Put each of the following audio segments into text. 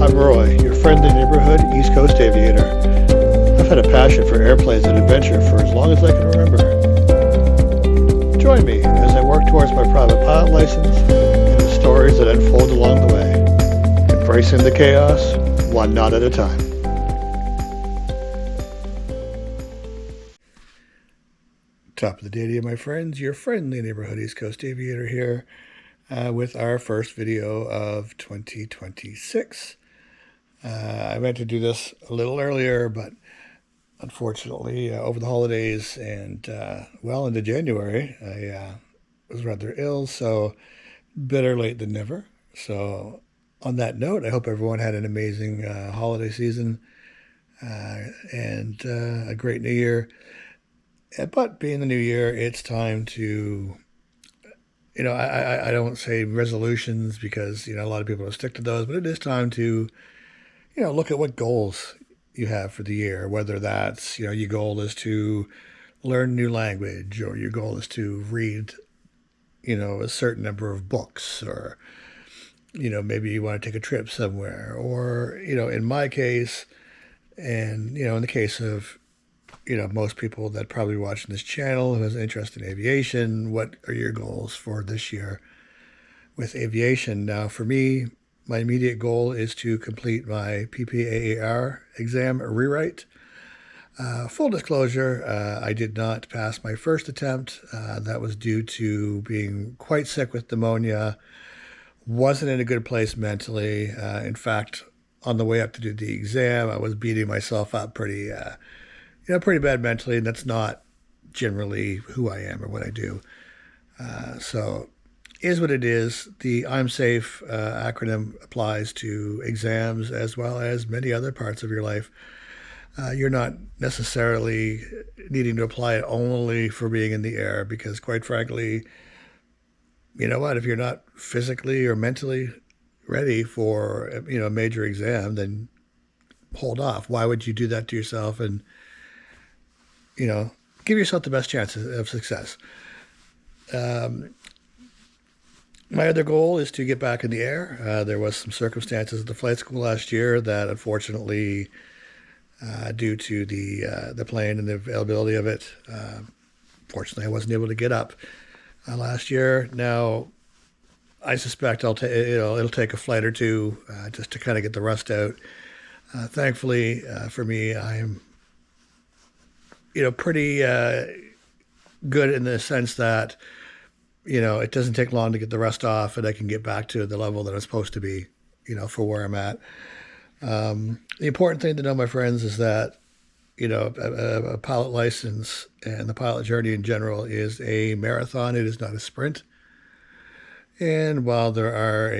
I'm Roy, your friendly neighborhood East Coast aviator. I've had a passion for airplanes and adventure for as long as I can remember. Join me as I work towards my private pilot license and the stories that unfold along the way, embracing the chaos, one knot at a time. Top of the day to you, my friends. Your friendly neighborhood East Coast aviator here with our first video of 2026. I meant to do this a little earlier, but unfortunately, over the holidays and well into January, I was rather ill, so better late than never. So on that note, I hope everyone had an amazing holiday season and a great new year. But being the new year, it's time to, I don't say resolutions because, a lot of people don't stick to those, but it is time to, look at what goals you have for the year, whether that's, your goal is to learn a new language or your goal is to read, a certain number of books or, maybe you want to take a trip somewhere or, in my case, and, in the case of, most people that probably watching this channel who has an interest in aviation, what are your goals for this year with aviation? Now, for me, my immediate goal is to complete my PPAAR exam rewrite. Full disclosure, I did not pass my first attempt. That was due to being quite sick with pneumonia. Wasn't in a good place mentally. In fact, on the way up to do the exam, I was beating myself up pretty bad mentally, and that's not generally who I am or what I do. So is what it is. The I'm Safe acronym applies to exams as well as many other parts of your life. You're not necessarily needing to apply it only for being in the air because, quite frankly, you know what? If you're not physically or mentally ready for a major exam, then hold off. Why would you do that to yourself? And give yourself the best chance of success. My other goal is to get back in the air. There was some circumstances at the flight school last year that unfortunately, due to the plane and the availability of it, fortunately I wasn't able to get up last year. Now, I suspect it'll take a flight or two just to kind of get the rust out. Thankfully for me, I'm pretty good in the sense that it doesn't take long to get the rust off and I can get back to the level that I'm supposed to be, for where I'm at. The important thing to know, my friends, is that, a pilot license and the pilot journey in general is a marathon. It is not a sprint. And while there are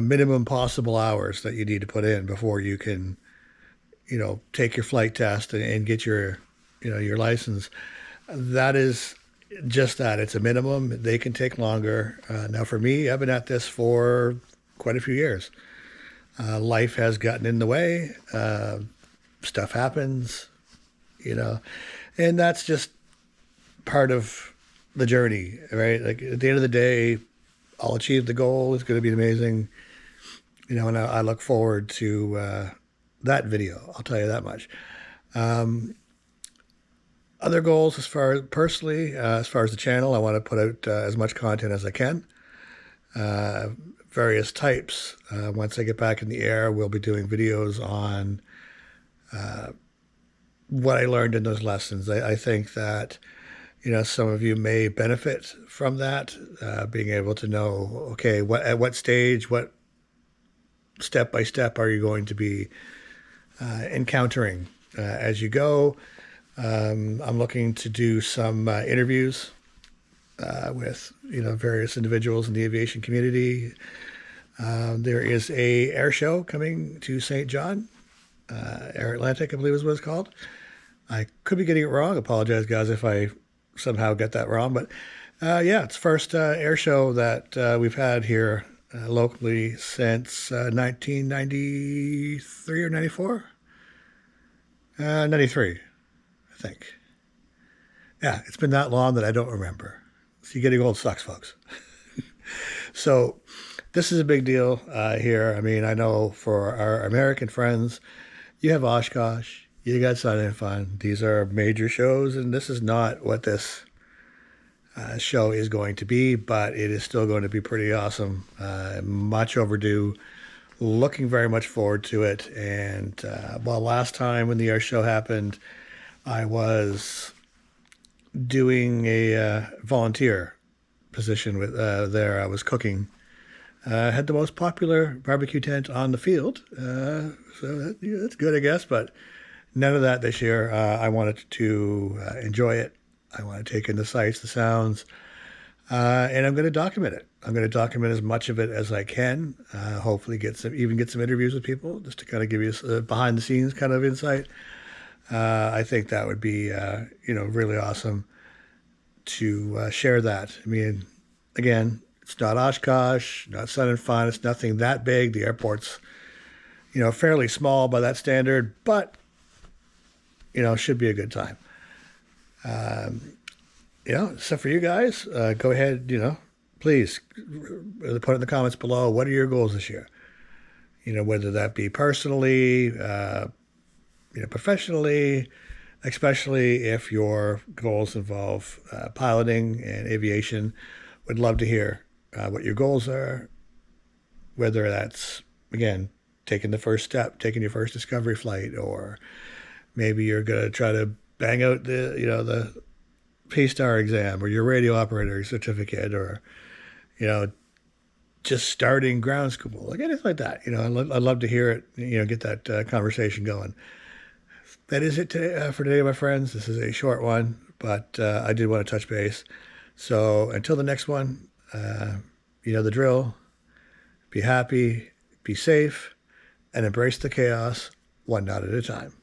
minimum possible hours that you need to put in before you can, take your flight test and get your license, that is just that. It's a minimum. They can take longer. Now, for me, I've been at this for quite a few years. Life has gotten in the way. Stuff happens, and that's just part of the journey, right? Like at the end of the day, I'll achieve the goal. It's going to be amazing, and I look forward to that video. I'll tell you that much. Other goals as far as personally, as far as the channel, I want to put out as much content as I can. Various types. Once I get back in the air, we'll be doing videos on what I learned in those lessons. I think that, some of you may benefit from that, being able to know, okay, at what stage, what step by step are you going to be encountering as you go. I'm looking to do some interviews with various individuals in the aviation community. There is a air show coming to St. John, Air Atlantic, I believe is what it's called. I could be getting it wrong. Apologize, guys, if I somehow get that wrong. But it's the first air show that we've had here locally since 1993 or 94. 93, I think. Yeah, it's been that long that I don't remember. So you're getting old sucks, folks. So This is a big deal here. I mean, I know for our American friends, you have Oshkosh, you got Sun and Fun. These are major shows, and this is not what this show is going to be, but it is still going to be pretty awesome. Much overdue. Looking very much forward to it. And well, last time when the air show happened, I was doing a volunteer position with there. I was cooking. Had the most popular barbecue tent on the field, that's good, I guess. But none of that this year. I wanted to enjoy it. I want to take in the sights, the sounds, and I'm going to document it. I'm going to document as much of it as I can. Hopefully, get some interviews with people, just to kind of give you a behind the scenes kind of insight. I think that would be really awesome to share that. I mean, again, it's not Oshkosh, not Sun and Fun. It's nothing that big. The airport's fairly small by that standard, but should be a good time. So for you guys, go ahead, please put in the comments below, what are your goals this year? Whether that be personally, professionally, especially if your goals involve piloting and aviation. Would love to hear what your goals are, whether that's, again, taking the first step, taking your first discovery flight, or maybe you're going to try to bang out the P-Star exam or your radio operator certificate, or, just starting ground school, like anything like that. I'd love to hear it, get that conversation going. That is it today, for today, my friends. This is a short one, but I did want to touch base. So until the next one, the drill. Be happy, be safe, and embrace the chaos one knot at a time.